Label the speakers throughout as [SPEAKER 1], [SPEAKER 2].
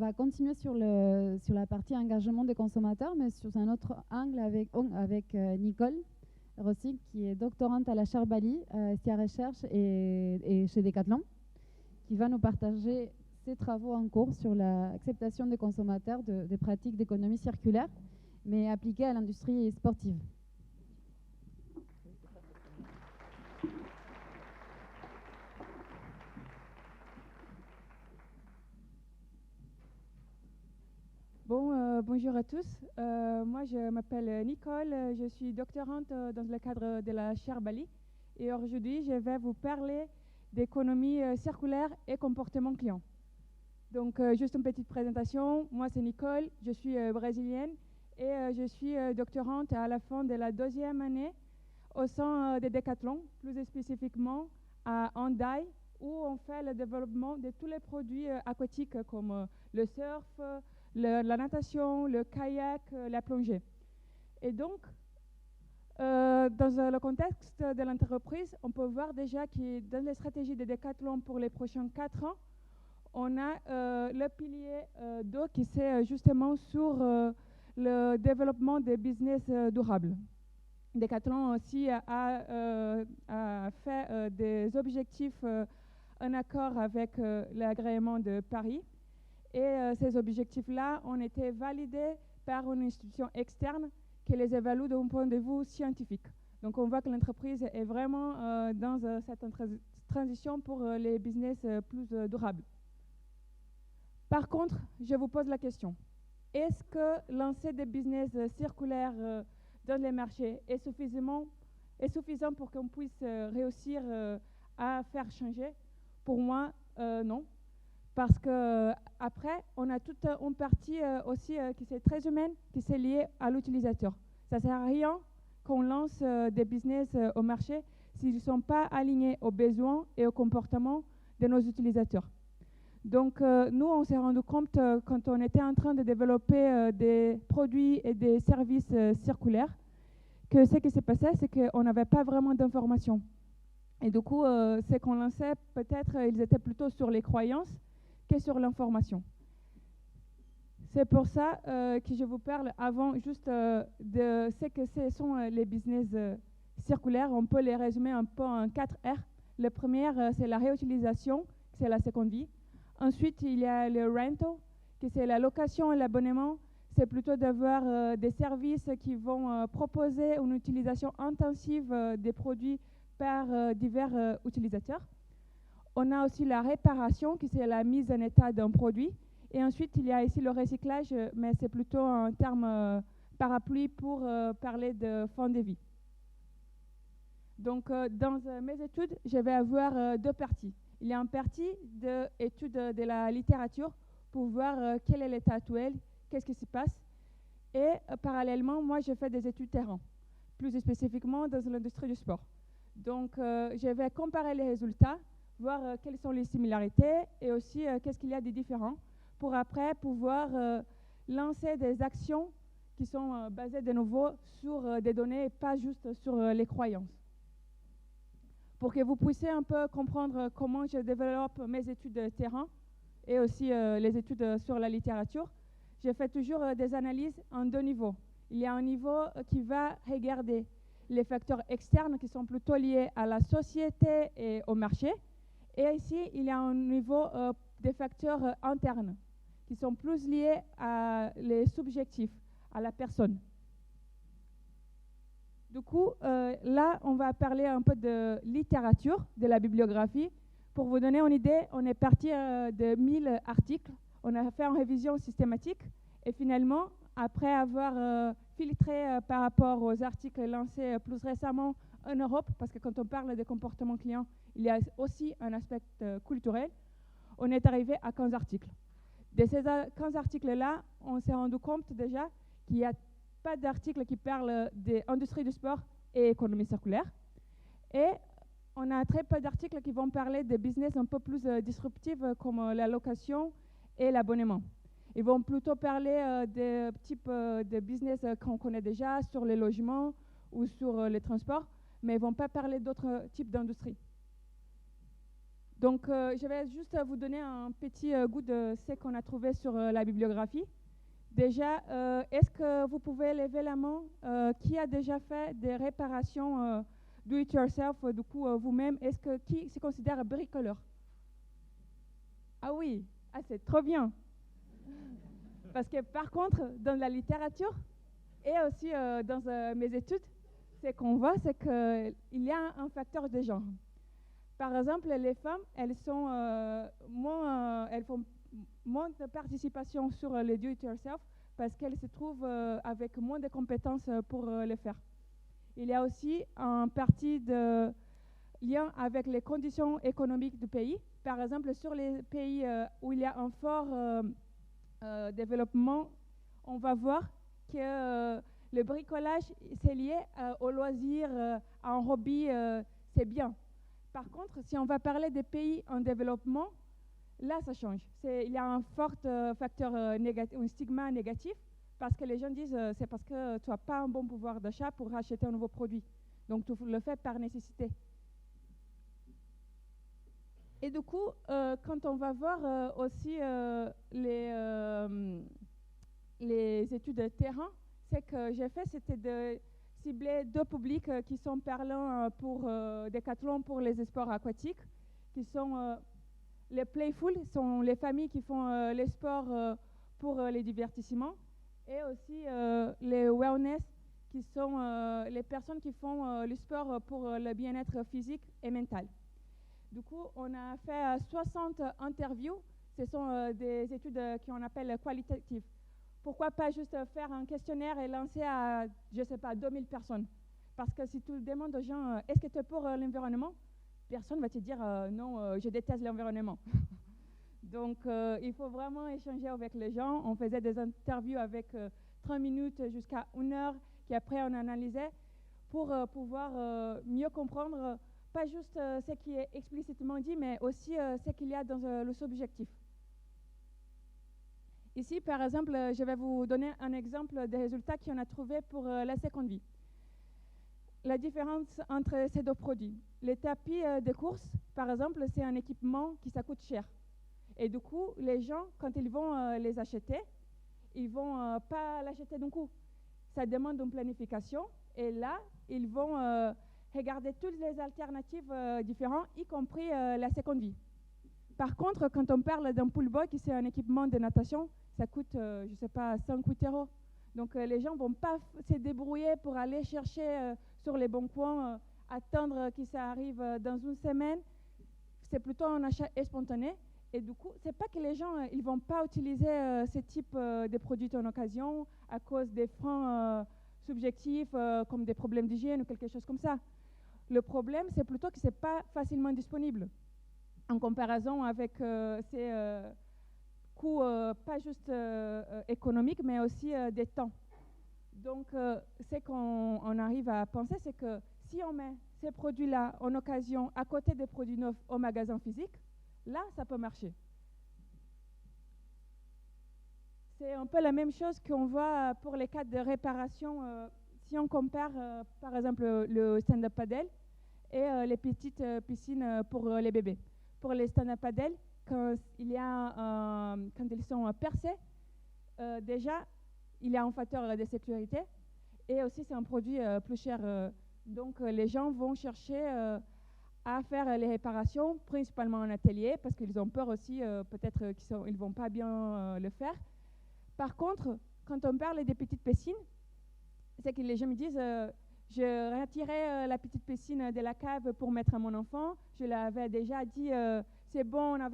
[SPEAKER 1] va continuer sur la partie engagement des consommateurs, mais sur un autre angle avec Nicole Rossi, qui est doctorante à la chaire Bali, SIA Recherche et chez Decathlon, qui va nous partager ses travaux en cours sur l'acceptation des consommateurs des pratiques d'économie circulaire, mais appliquées à l'industrie sportive.
[SPEAKER 2] Bonjour à tous. Moi, je m'appelle Nicole. Je suis doctorante dans le cadre de la chaire Bali. Et aujourd'hui, je vais vous parler d'économie circulaire et comportement client. Donc, juste une petite présentation. Moi, c'est Nicole. Je suis brésilienne et je suis doctorante à la fin de la 2e année au sein de Decathlon, plus spécifiquement à Andai, où on fait le développement de tous les produits aquatiques comme le surf, la natation, le kayak, la plongée. Et donc, dans le contexte de l'entreprise, on peut voir déjà que dans les stratégies de Decathlon pour les prochains 4 ans, on a le pilier 2 qui c'est justement sur le développement des business durables. Decathlon aussi a fait des objectifs en accord avec l'agrément de Paris. Et ces objectifs-là ont été validés par une institution externe qui les évalue d'un point de vue scientifique. Donc on voit que l'entreprise est vraiment dans cette transition pour les business plus durables. Par contre, je vous pose la question, est-ce que lancer des business circulaires dans les marchés est suffisant pour qu'on puisse réussir à faire changer? Pour moi, non. Parce que après, on a toute une partie aussi qui c'est très humaine, qui c'est liée à l'utilisateur. Ça ne sert à rien qu'on lance des business au marché s'ils ne sont pas alignés aux besoins et aux comportements de nos utilisateurs. Donc, nous, on s'est rendu compte quand on était en train de développer des produits et des services circulaires, que ce qui s'est passé, c'est qu'on n'avait pas vraiment d'informations. Et du coup, ce qu'on lançait, peut-être, ils étaient plutôt sur les croyances que sur l'information. C'est pour ça que je vous parle avant juste de ce que ce sont les business circulaires. On peut les résumer un peu en 4 R. Le premier, c'est la réutilisation, c'est la seconde vie. Ensuite, il y a le rental, qui c'est la location et l'abonnement. C'est plutôt d'avoir des services qui vont proposer une utilisation intensive des produits par divers utilisateurs. On a aussi la réparation, qui c'est la mise en état d'un produit. Et ensuite, il y a ici le recyclage, mais c'est plutôt un terme parapluie pour parler de fin de vie. Donc, dans mes études, je vais avoir 2 parties. Il y a une partie d'études de la littérature pour voir quel est l'état actuel, qu'est-ce qui se passe. Et parallèlement, moi, je fais des études terrain, plus spécifiquement dans l'industrie du sport. Donc, je vais comparer les résultats, voir quelles sont les similarités et aussi qu'est-ce qu'il y a de différent pour après pouvoir lancer des actions qui sont basées de nouveau sur des données et pas juste sur les croyances. Pour que vous puissiez un peu comprendre comment je développe mes études de terrain et aussi les études sur la littérature, je fais toujours des analyses en 2 niveaux. Il y a un niveau qui va regarder les facteurs externes qui sont plutôt liés à la société et au marché. Et ici, il y a un niveau des facteurs internes qui sont plus liés à les subjectifs, à la personne. Du coup, là, on va parler un peu de littérature, de la bibliographie. Pour vous donner une idée, on est parti de 1000 articles. On a fait une révision systématique. Et finalement, après avoir filtré par rapport aux articles lancés plus récemment en Europe, parce que quand on parle de comportement client, il y a aussi un aspect culturel, on est arrivé à 15 articles. De ces 15 articles-là, on s'est rendu compte déjà qu'il n'y a pas d'articles qui parlent des industries du sport et économie circulaire. Et on a très peu d'articles qui vont parler des business un peu plus disruptifs comme la location et l'abonnement. Ils vont plutôt parler des types de business qu'on connaît déjà sur les logements ou sur les transports, mais ils ne vont pas parler d'autres types d'industries. Donc, je vais juste vous donner un petit goût de ce qu'on a trouvé sur la bibliographie. Déjà, est-ce que vous pouvez lever la main qui a déjà fait des réparations do-it-yourself, du coup, vous-même? Qui se considère bricoleur? Ah oui, c'est trop bien. Parce que par contre, dans la littérature et aussi dans mes études, ce qu'on voit, c'est qu'il y a un facteur de genre. Par exemple, les femmes, elles font moins de participation sur le do-it-yourself parce qu'elles se trouvent avec moins de compétences pour le faire. Il y a aussi un parti de lien avec les conditions économiques du pays. Par exemple, sur les pays où il y a un fort développement, on va voir que le bricolage, c'est lié au loisir, à un hobby, c'est bien. Par contre, si on va parler des pays en développement, là, ça change. Il y a un fort facteur négatif, un stigma négatif, parce que les gens disent c'est parce que tu n'as pas un bon pouvoir d'achat pour acheter un nouveau produit. Donc, tu le fais par nécessité. Et du coup, quand on va voir aussi les études de terrain, ce que j'ai fait, c'était de cibler deux publics qui sont parlants pour Decathlon, pour les sports aquatiques, qui sont les playful, sont les familles qui font les sports pour les divertissements, et aussi les wellness, qui sont les personnes qui font le sport pour le bien-être physique et mental. Du coup, on a fait 60 interviews. Ce sont des études qu'on appelle qualitatives. Pourquoi pas juste faire un questionnaire et lancer à, je ne sais pas, 2000 personnes? Parce que si tu demandes aux gens, est-ce que tu es pour l'environnement? Personne ne va te dire, non, je déteste l'environnement. Donc, il faut vraiment échanger avec les gens. On faisait des interviews avec 30 minutes jusqu'à 1 heure, puis après on analysait pour pouvoir mieux comprendre pas juste ce qui est explicitement dit, mais aussi ce qu'il y a dans le subjectif. Ici, par exemple, je vais vous donner un exemple des résultats qu'on a trouvés pour la seconde vie. La différence entre ces deux produits. Les tapis de course, par exemple, c'est un équipement qui ça coûte cher. Et du coup, les gens, quand ils vont les acheter, ils ne vont pas l'acheter d'un coup. Ça demande une planification. Et là, ils vont regarder toutes les alternatives différentes, y compris la seconde vie. Par contre, quand on parle d'un pool boy, qui c'est un équipement de natation, ça coûte, je ne sais pas, 5 ou 8 €. Donc les gens ne vont pas se débrouiller pour aller chercher sur les bons coins, attendre que ça arrive dans une semaine. C'est plutôt un achat spontané. Et du coup, ce n'est pas que les gens ils vont pas utiliser ce type de produits en occasion à cause des freins subjectifs comme des problèmes d'hygiène ou quelque chose comme ça. Le problème, c'est plutôt que ce n'est pas facilement disponible en comparaison avec ces coûts pas juste économiques, mais aussi des temps. Donc, ce qu'on arrive à penser, c'est que si on met ces produits-là en occasion à côté des produits neufs au magasin physique, là, ça peut marcher. C'est un peu la même chose qu'on voit pour les cas de réparation. Si on compare, par exemple, le stand-up paddle et les petites piscines pour les bébés. Pour les stand-up paddle, quand ils sont percés, déjà, il y a un facteur de sécurité et aussi c'est un produit plus cher. Donc, les gens vont chercher à faire les réparations, principalement en atelier, parce qu'ils ont peur aussi, peut-être qu'ils ne vont pas bien le faire. Par contre, quand on parle des petites piscines, c'est que les gens me disent je retirais la petite piscine de la cave pour mettre à mon enfant. Je l'avais déjà dit, c'est bon, on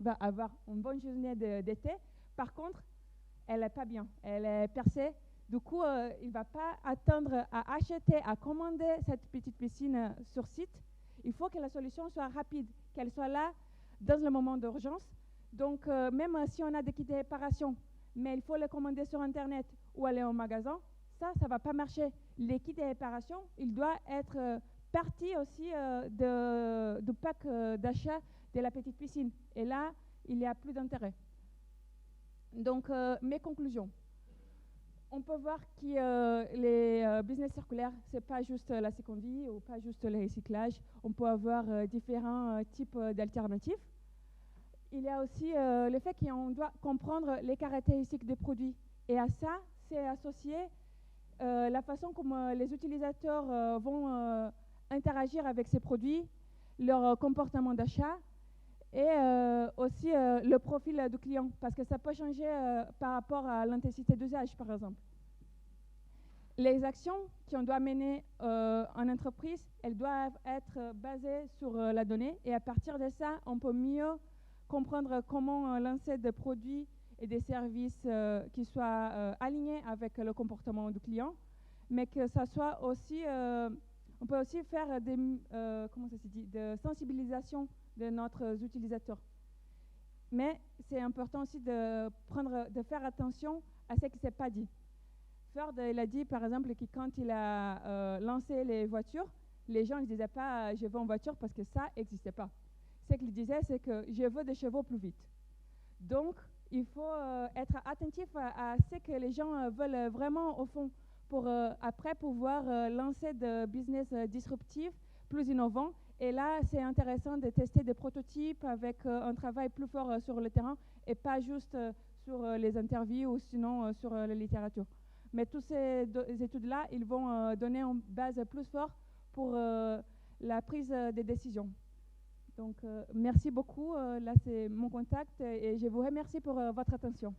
[SPEAKER 2] va avoir une bonne journée d'été. Par contre, elle n'est pas bien, elle est percée. Du coup, il ne va pas attendre à acheter, à commander cette petite piscine sur site. Il faut que la solution soit rapide, qu'elle soit là dans le moment d'urgence. Donc, même si on a des kits de réparation, mais il faut les commander sur Internet ou aller au magasin, ça ne va pas marcher. Les kits de réparation, il doit être partie aussi du pack d'achat de la petite piscine. Et là, il n'y a plus d'intérêt. Donc, mes conclusions. on peut voir que les business circulaires, ce n'est pas juste la seconde vie ou pas juste le recyclage. On peut avoir différents types d'alternatives. Il y a aussi le fait qu'on doit comprendre les caractéristiques des produits. Et à ça, c'est associé la façon comme les utilisateurs vont interagir avec ces produits, leur comportement d'achat et aussi le profil du client, parce que ça peut changer par rapport à l'intensité d'usage, par exemple. Les actions qu'on doit mener en entreprise, elles doivent être basées sur la donnée, et à partir de ça, on peut mieux comprendre comment lancer des produits et des services qui soient alignés avec le comportement du client, mais que ça soit aussi, on peut aussi faire des, comment ça se dit, de sensibilisation de notre utilisateurs. Mais c'est important aussi de faire attention à ce qui ne s'est pas dit. Ford, il a dit par exemple que quand il a lancé les voitures, les gens ne disaient pas je veux une voiture parce que ça n'existait pas. Ce qu'il disait, c'est que je veux des chevaux plus vite. Donc, il faut être attentif à ce que les gens veulent vraiment au fond pour après pouvoir lancer des business disruptifs, plus innovants. Et là, c'est intéressant de tester des prototypes avec un travail plus fort sur le terrain et pas juste sur les interviews ou sinon sur la littérature. Mais toutes ces études-là, ils vont donner une base plus forte pour la prise des décisions. Donc, merci beaucoup. Là, c'est mon contact et je vous remercie pour votre attention.